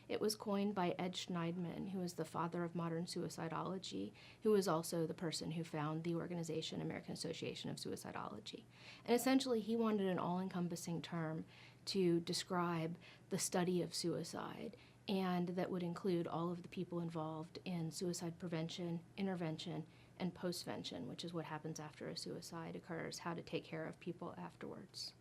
It was coined by Ed Schneidman, who is the father of modern suicidology, who is also the person who found the organization American Association of Suicidology. And essentially, he wanted an all-encompassing term to describe the study of suicide, and that would include all of the people involved in suicide prevention, intervention, and postvention, which is what happens after a suicide occurs, how to take care of people afterwards.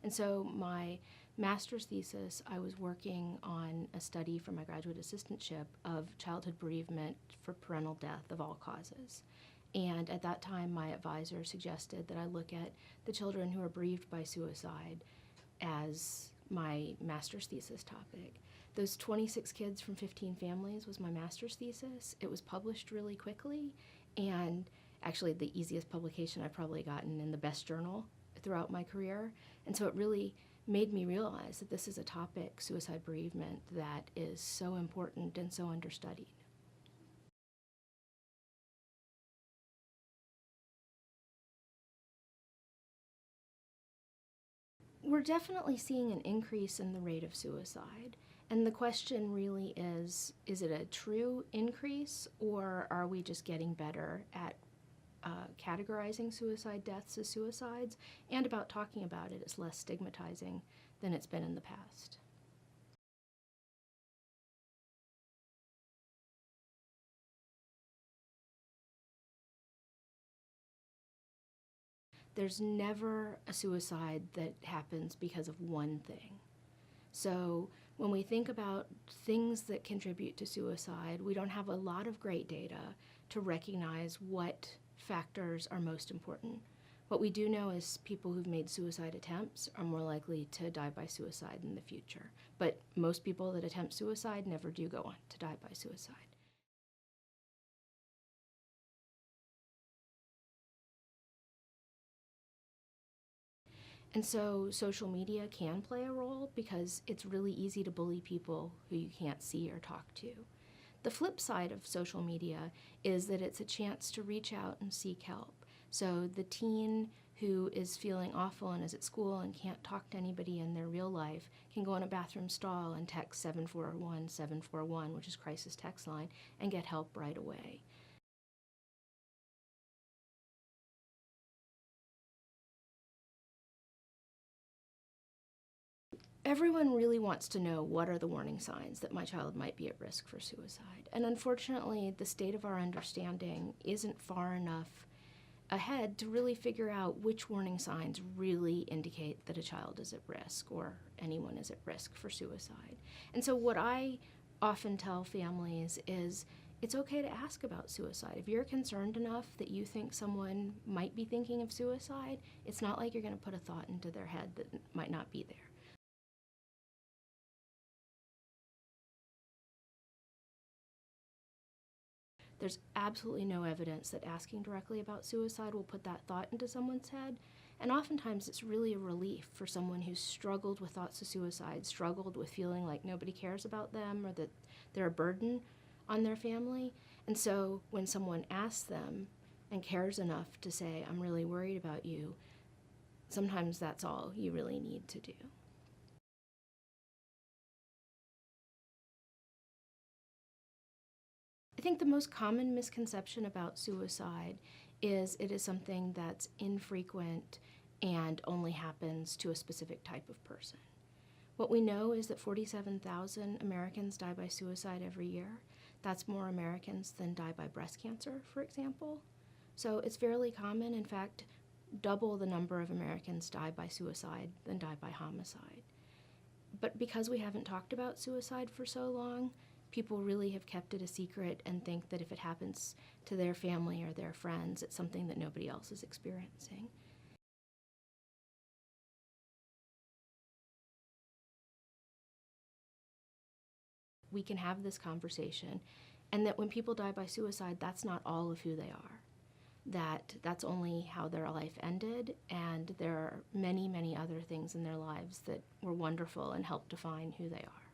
And so my master's thesis, I was working on a study for my graduate assistantship of childhood bereavement for parental death of all causes. And at that time, my advisor suggested that I look at the children who are bereaved by suicide as my master's thesis topic. Those 26 kids from 15 families was my master's thesis. It was published really quickly, and actually the easiest publication I've probably gotten in the best journal throughout my career. And so it really made me realize that this is a topic, suicide bereavement, that is so important and so understudied. We're definitely seeing an increase in the rate of suicide. And the question really is it a true increase, or are we just getting better at categorizing suicide deaths as suicides, and about talking about it as less stigmatizing than it's been in the past? There's never a suicide that happens because of one thing. So when we think about things that contribute to suicide, we don't have a lot of great data to recognize what factors are most important. What we do know is people who've made suicide attempts are more likely to die by suicide in the future. But most people that attempt suicide never do go on to die by suicide. And so social media can play a role because it's really easy to bully people who you can't see or talk to. The flip side of social media is that it's a chance to reach out and seek help. So the teen who is feeling awful and is at school and can't talk to anybody in their real life can go in a bathroom stall and text 741-741, which is crisis text line, and get help right away. Everyone really wants to know, what are the warning signs that my child might be at risk for suicide? And unfortunately, the state of our understanding isn't far enough ahead to really figure out which warning signs really indicate that a child is at risk or anyone is at risk for suicide. And so what I often tell families is, it's okay to ask about suicide. If you're concerned enough that you think someone might be thinking of suicide, it's not like you're going to put a thought into their head that might not be there. There's absolutely no evidence that asking directly about suicide will put that thought into someone's head. And oftentimes it's really a relief for someone who's struggled with thoughts of suicide, struggled with feeling like nobody cares about them or that they're a burden on their family. And so when someone asks them and cares enough to say, I'm really worried about you, sometimes that's all you really need to do. I think the most common misconception about suicide is it is something that's infrequent and only happens to a specific type of person. What we know is that 47,000 Americans die by suicide every year. That's more Americans than die by breast cancer, for example. So it's fairly common. In fact, double the number of Americans die by suicide than die by homicide. But because we haven't talked about suicide for so long, people really have kept it a secret and think that if it happens to their family or their friends, it's something that nobody else is experiencing. We can have this conversation, and that when people die by suicide, that's not all of who they are. That's only how their life ended, and there are many, many other things in their lives that were wonderful and helped define who they are.